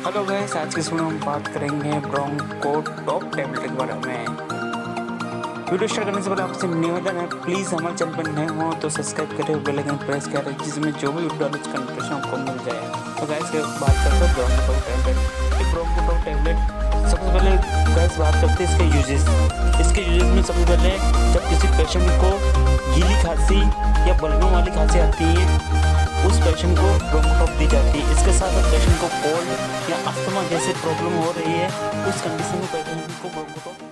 Hello guys, आज के इसमें हम बात करेंगे ब्रोंको टॉप टैबलेट के बारे में। वीडियो स्टार्ट करने से पहले आपसे निवेदन है, प्लीज़ हमारे चैनल पर नए हो तो सब्सक्राइब करें, बेल आइकन प्रेस करें, जिसमें जो भी वीडियो डालो उसका नोटिफिकेशन आपको मिल जाए। तो गाइस के बात करते हैं ब्रोंको टॉप टैबलेट। ये ब्रोंको टॉप टैबलेट सबसे पहले गाइस बात करते हैं इसके यूजेस। इसके यूजेस में सबसे पहले जब किसी पेशेंट को गीली खांसी या बलगम वाली खांसी आती है, उस पेशेंट को ब्रोंको टॉप दी जाती है। इसके साथ साथ पेशेंट को कोल्ड या अस्थमा जैसे प्रॉब्लम हो रही है, उस कंडीशन में पेशेंट को ब्रोंको टॉप